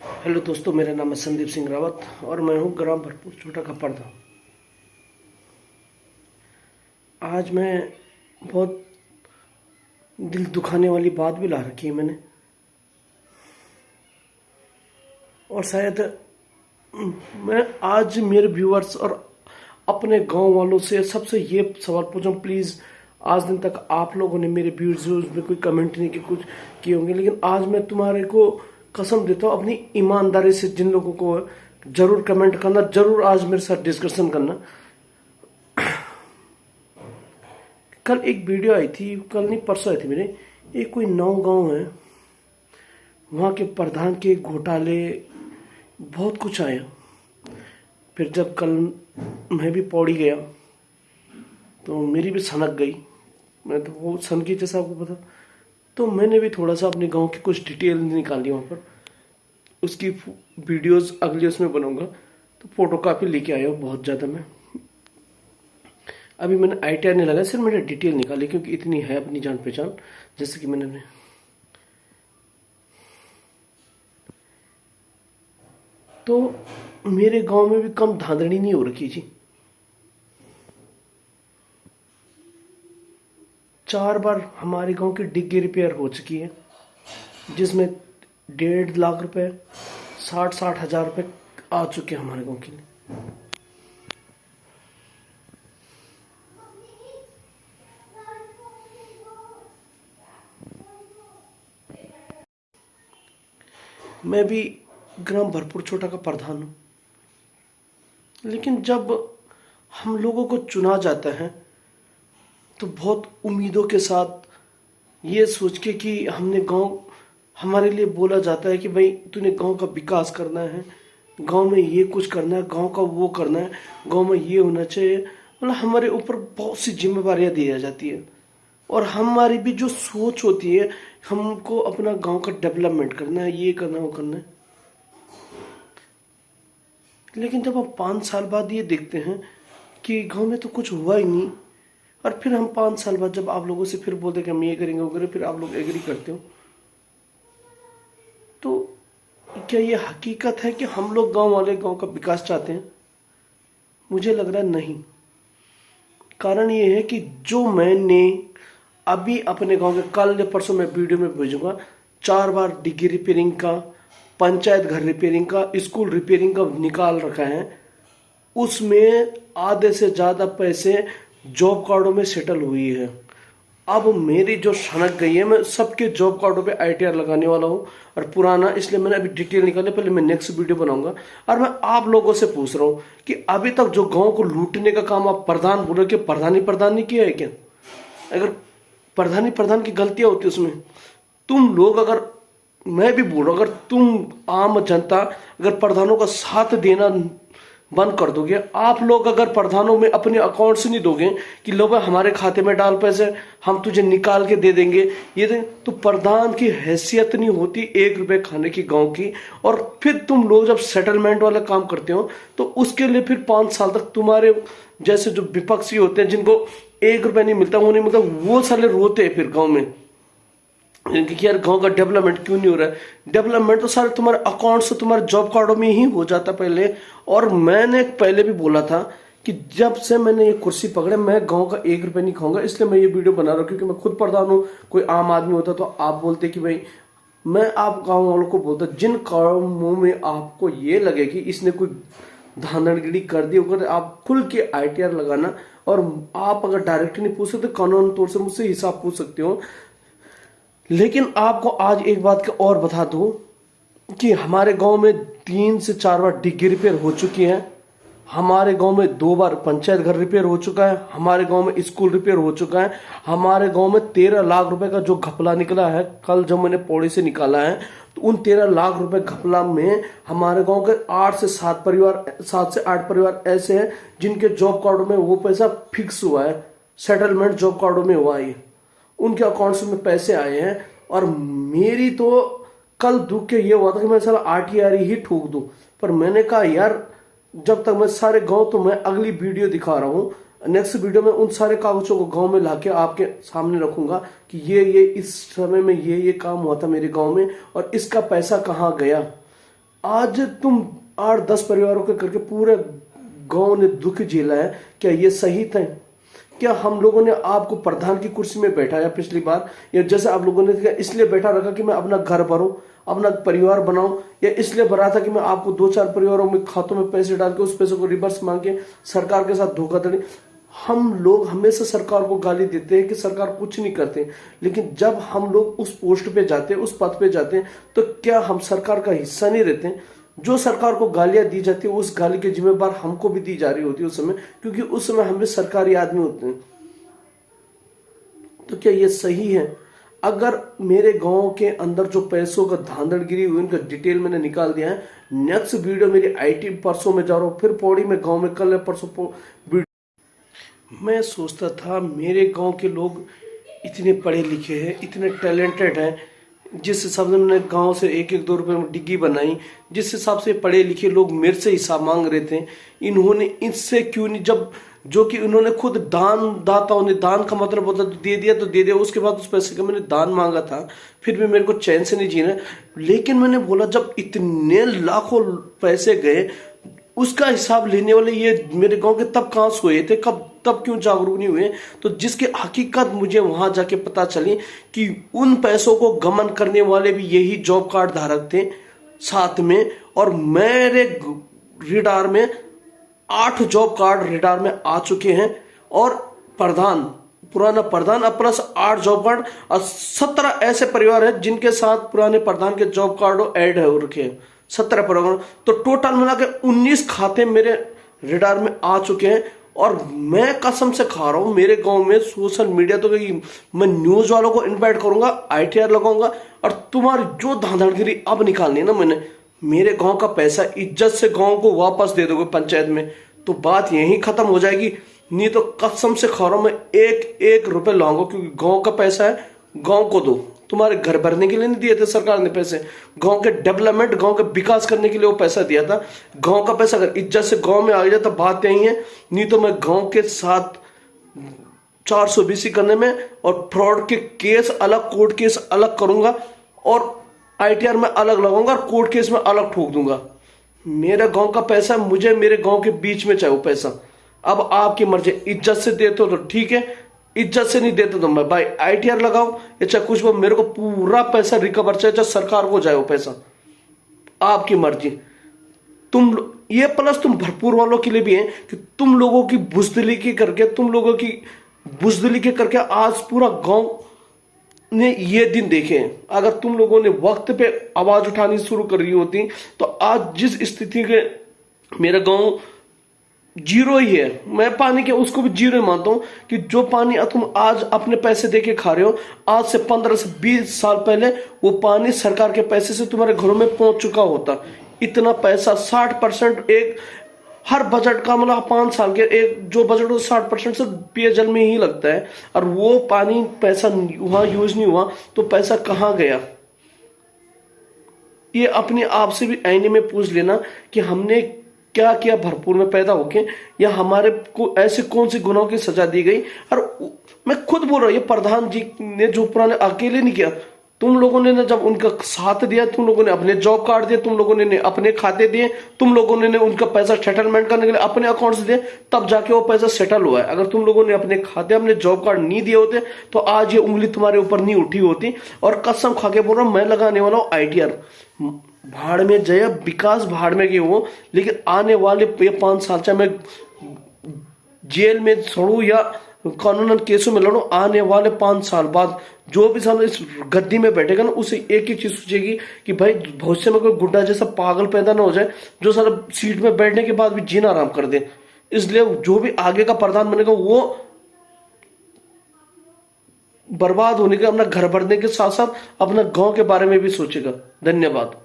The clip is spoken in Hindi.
हेलो दोस्तों, मेरा नाम है संदीप सिंह रावत और मैं हूँ ग्राम भरतपुर छोटा खपरदा। आज मैं बहुत दिल दुखाने वाली बात भी ला रखी है मैंने, और शायद मैं आज मेरे व्यूअर्स और अपने गांव वालों से सबसे ये सवाल पूछूं, प्लीज़। आज दिन तक आप लोगों ने मेरे वीडियोज़ में कोई कमेंट नहीं किया, कुछ किए होंगे, लेकिन आज मैं तुम्हारे को कसम देता हूँ अपनी ईमानदारी से, जिन लोगों को जरूर कमेंट करना, जरूर आज मेरे साथ डिस्कशन करना। कल एक वीडियो आई थी, कल नहीं परसों आई थी मेरे, एक कोई 9 गांव है, वहाँ के प्रधान के घोटाले, बहुत कुछ आया। फिर जब कल मैं भी पौड़ी गया तो मेरी भी सनक गई, मैं तो वो सन की जैसा आपको पता। तो मैंने भी थोड़ा सा अपने गांव की कुछ डिटेल निकाली वहाँ पर, उसकी वीडियोस अगले उसमें बनाऊंगा। तो फोटो कापी लेके आया हूँ बहुत ज़्यादा। मैं अभी मैंने ITR नहीं लगा, सिर्फ मैंने डिटेल निकाली, क्योंकि इतनी है अपनी जान पहचान। जैसे कि मैंने तो मेरे गांव में भी कम धांधली नहीं हो रखी जी। 4 बार हमारे गांव की डिग्गी रिपेयर हो चुकी है, जिसमें 1.5 लाख रुपए, 60 हजार रुपए आ चुके हैं हमारे गांव के लिए। मैं भी ग्राम भरतपुर छोटा का प्रधान हूँ, लेकिन जब हम लोगों को चुना जाता है तो बहुत उम्मीदों के साथ, ये सोच के कि हमने गांव, हमारे लिए बोला जाता है कि भाई तूने गांव का विकास करना है, गांव में ये कुछ करना है, गांव का वो करना है, गांव में ये होना चाहिए। मतलब हमारे ऊपर बहुत सी जिम्मेवारियां दी जाती है, और हमारी भी जो सोच होती है, हमको अपना गांव का डेवलपमेंट करना है, ये करना है, वो करना है। लेकिन जब हम 5 साल बाद ये देखते हैं कि गांव में तो कुछ हुआ ही नहीं, और फिर हम 5 साल बाद जब आप लोगों से फिर बोलते हैं कि हम ये करेंगे, वो करेंगे, फिर आप लोग एग्री करते हो, तो क्या ये हकीकत है कि हम लोग गांव वाले गांव का विकास चाहते हैं? मुझे लग रहा है नहीं। कारण ये है कि जो मैंने अभी अपने गांव में, कल या परसों मैं वीडियो में भेजूंगा, 4 बार डिग्गी रिपेयरिंग का, पंचायत घर रिपेयरिंग का, स्कूल रिपेयरिंग का निकाल रखा है। उसमें आधे से ज्यादा पैसे जॉब कार्डों में सेटल हुई है। अब मेरी जो सनक गई है, मैं सबके जॉब कार्डों पे ITR लगाने वाला हूँ, और पुराना, इसलिए मैंने अभी डिटेल निकाले, पहले मैं नेक्स्ट वीडियो बनाऊंगा। और मैं आप लोगों से पूछ रहा हूँ कि अभी तक जो गांव को लूटने का काम आप प्रधान बोल रहे कि प्रधान नहीं किया है क्या? अगर प्रधान की गलतियां होती उसमें, तुम लोग, अगर मैं भी बोल रहा हूं, अगर तुम आम जनता अगर प्रधानों का साथ देना बंद कर दोगे, आप लोग अगर प्रधानों में अपने अकाउंट से नहीं दोगे कि लो भाई हमारे खाते में डाल पैसे, हम तुझे निकाल के दे देंगे, ये दे, तो प्रधान की हैसियत नहीं होती 1 रुपए खाने की गांव की। और फिर तुम लोग जब सेटलमेंट वाला काम करते हो, तो उसके लिए फिर 5 साल तक तुम्हारे जैसे जो विपक्षी होते हैं, जिनको 1 रुपए नहीं मिलता, वो नहीं मिलता, वो साले रोते हैं फिर गाँव में कि यार गांव का डेवलपमेंट क्यों नहीं हो रहा है। डेवलपमेंट तो सारे तुम्हारे अकाउंट से, तुम्हारे जॉब कार्डों में ही हो जाता पहले। और मैंने पहले भी बोला था कि जब से मैंने ये कुर्सी पकड़े, मैं गांव का 1 रुपए नहीं खाऊंगा। इसलिए मैं ये वीडियो बना रहा हूँ, क्योंकि मैं खुद प्रधान हूँ। कोई आम आदमी होता तो आप बोलते कि भाई, मैं आप गाँव वालों को बोलता, जिन कामों में आपको ये लगे कि इसने कोई धांधड़गिरी कर दी, अगर आप खुल के ITR लगाना, और आप अगर डायरेक्ट नहीं पूछ सकते, कानून तौर से मुझसे हिसाब पूछ सकते हो। लेकिन आपको आज एक बात का और बता दूं कि हमारे गांव में 3 से 4 बार डिग्गी रिपेयर हो चुकी है, हमारे गांव में 2 बार पंचायत घर रिपेयर हो चुका है, हमारे गांव में स्कूल रिपेयर हो चुका है, हमारे गांव में 13 लाख रुपए का जो घपला निकला है, कल जब मैंने पौड़ी से निकाला है, तो उन 13 लाख रुपए घपला में हमारे गांव के 8 से 8 परिवार ऐसे हैं जिनके जॉब कार्डों में वो पैसा फिक्स हुआ है, सेटलमेंट जॉब कार्डों में हुआ है, उनके अकाउंट्स में पैसे आए हैं। और मेरी तो कल दुख के ये हुआ था कि मैं साला RTR ही ठोक दूं, पर मैंने कहा यार, जब तक मैं सारे गांव, तो मैं अगली वीडियो दिखा रहा हूं, नेक्स्ट वीडियो में उन सारे कागजों को गांव में लाके आपके सामने रखूंगा कि ये इस समय में ये काम हुआ था मेरे गांव में, और इसका पैसा कहाँ गया। आज तुम 8-10 परिवारों के करके पूरे गांव ने दुख झेला है। क्या ये सही था? क्या हम लोगों ने आपको प्रधान की कुर्सी में बैठाया पिछली बार, या जैसे आप लोगों ने इसलिए बैठा रखा कि मैं अपना घर भरूं, अपना परिवार बनाऊं, या इसलिए भरा था कि मैं आपको 2-4 परिवारों में खातों में पैसे डाल के उस पैसे को रिवर्स मांग के सरकार के साथ धोखाधड़ी? हम लोग हमेशा सरकार को गाली देते हैं कि सरकार कुछ नहीं करते, लेकिन जब हम लोग उस पोस्ट पे जाते हैं, उस पद पे जाते हैं, तो क्या हम सरकार का हिस्सा नहीं रहते हैं? जो सरकार को गालियां दी जाती है उस गाली के जिम्मेदार हमको भी दी जा रही होती है उस समय, क्योंकि उस समय हम भी सरकारी आदमी होते हैं। तो क्या ये सही है? अगर मेरे गांव के अंदर जो पैसों का धांधड़गिरी हुई उनका डिटेल मैंने निकाल दिया है। नेक्स्ट वीडियो मेरी आईटी परसों में जा रहा हूं, फिर पौड़ी में गांव में कल परसों मैं सोचता था मेरे गांव के लोग इतने पढ़े लिखे हैं, इतने टैलेंटेड हैं, जिस हिसाब से मैंने गांव से 1-1 2 रुपए में डिग्गी बनाई, जिस हिसाब से पढ़े लिखे लोग मेरे से हिसाब मांग रहे थे, इन्होंने इससे क्यों नहीं, जब जो कि उन्होंने खुद दाताओं ने दान का मतलब होता तो दे दिया तो दे दिया, उसके बाद उस पैसे का मैंने दान मांगा था, फिर भी मेरे को चैन से नहीं जीना। लेकिन मैंने बोला जब इतने लाखों पैसे गए, उसका हिसाब लेने वाले ये मेरे गांव के तब कहां सोए थे, कब तब क्यों जागरूक नहीं हुए? तो जिसकी हकीकत मुझे वहां जाके पता चली कि उन पैसों को गमन करने वाले भी यही जॉब कार्ड धारक थे साथ में। और मेरे रिडार में 8 जॉब कार्ड रिडार में आ चुके हैं, और प्रधान, पुराना प्रधान अब प्लस 8 जॉब कार्ड, और 17 ऐसे परिवार हैं जिनके साथ पुराने प्रधान के जॉब कार्ड ऐड हो रखे हैं, 17 परिवार। तो टोटल मिला के 19 खाते मेरे रिडार में आ चुके हैं। और मैं कसम से खा रहा हूं, मेरे गांव में सोशल मीडिया तो मैं न्यूज वालों को इनवाइट करूंगा, ITR लगाऊंगा, और तुम्हारी जो धांधड़गिरी अब निकालनी है ना, मैंने मेरे गांव का पैसा इज्जत से गांव को वापस दे दोगे पंचायत में, तो बात यहीं खत्म हो जाएगी। नहीं तो कसम से खा रहा हूं, मैं 1-1 रुपए लाऊंगा, क्योंकि गांव का पैसा है, गांव को दो। तुम्हारे घर भरने के लिए नहीं दिए थे सरकार ने पैसे, गांव के डेवलपमेंट, गांव के विकास करने के लिए वो पैसा दिया था। गांव का पैसा अगर इज्जत से गांव में आ जाए तो बात यही है। नहीं तो मैं गांव के साथ 420 करने में और फ्रॉड के केस अलग, कोर्ट केस अलग करूंगा, और ITR में अलग लगाऊंगा, और कोर्ट केस में अलग ठोक दूंगा। मेरे गांव का पैसा, मुझे मेरे गांव के बीच में चाहिए वो पैसा। अब आपकी मर्जी, इज्जत से देते हो तो ठीक है, इज्जत से नहीं देते तो मैं भाई ITR लगाओ या चाहे कुछ, वो मेरे को पूरा पैसा रिकवर चाहिए, चाहे सरकार को जाए वो पैसा, आपकी मर्जी। तुम ये प्लस तुम भरपूर वालों के लिए भी है कि तुम लोगों की बुजदिली की करके, आज पूरा गांव ने ये दिन देखे हैं। अगर तुम लोगों ने वक्त पे आवाज उठानी शुरू कर रही होती तो आज जिस स्थिति के मेरा गांव जीरो ही है, मैं पानी के उसको भी जीरो ही मानता हूं, कि जो पानी तुम आज अपने पैसे देके खा रहे हो, आज से 15 से 20 साल पहले वो पानी सरकार के पैसे से तुम्हारे घरों में पहुंच चुका होता। इतना पैसा 60% एक हर बजट का, मतलब 5 साल के एक जो बजट हो 60% से पेयजल में ही लगता है, और वो पानी पैसा वहां यूज नहीं हुआ तो पैसा कहां गया? ये अपने आप से भी आईने में पूछ लेना कि हमने क्या किया भरपूर में पैदा होके, या हमारे को ऐसे कौन सी गुनाहों की सजा दी गई। और मैं खुद बोल रहा हूं, ये प्रधान जी ने जो पुराने अकेले नहीं किया, तुम लोगों ने ना जब उनका साथ दिया, तुम लोगों ने अपने जॉब कार्ड दिए, तुम लोगों ने अपने खाते दिए, तुम लोगों ने उनका पैसा सेटलमेंट करने के लिए अपने अकाउंट से दिए, तब जाके वो पैसा सेटल हुआ है। अगर तुम लोगों ने अपने खाते, अपने जॉब कार्ड नहीं दिए होते तो आज ये उंगली तुम्हारे ऊपर नहीं उठी होती। और कसम खा के बोल रहा हूं, मैं लगाने वाला हूं ITR। भाड़ में जया, विकास भाड़ में गए हो, लेकिन आने वाले 5 साल, चाहे मैं जेल में सड़ू या कानूनन केसों में लड़ू, आने वाले 5 साल बाद जो भी सामने इस गद्दी में बैठेगा ना, उसे एक एक चीज सोचेगी कि भाई भविष्य में कोई गुड्डा जैसा पागल पैदा ना हो जाए जो सारा सीट में बैठने के बाद भी जीना आराम कर दे। इसलिए जो भी आगे का प्रधान बनेगा वो बर्बाद होने के, अपना घर भरने के साथ साथ अपना गांव के बारे में भी सोचेगा। धन्यवाद।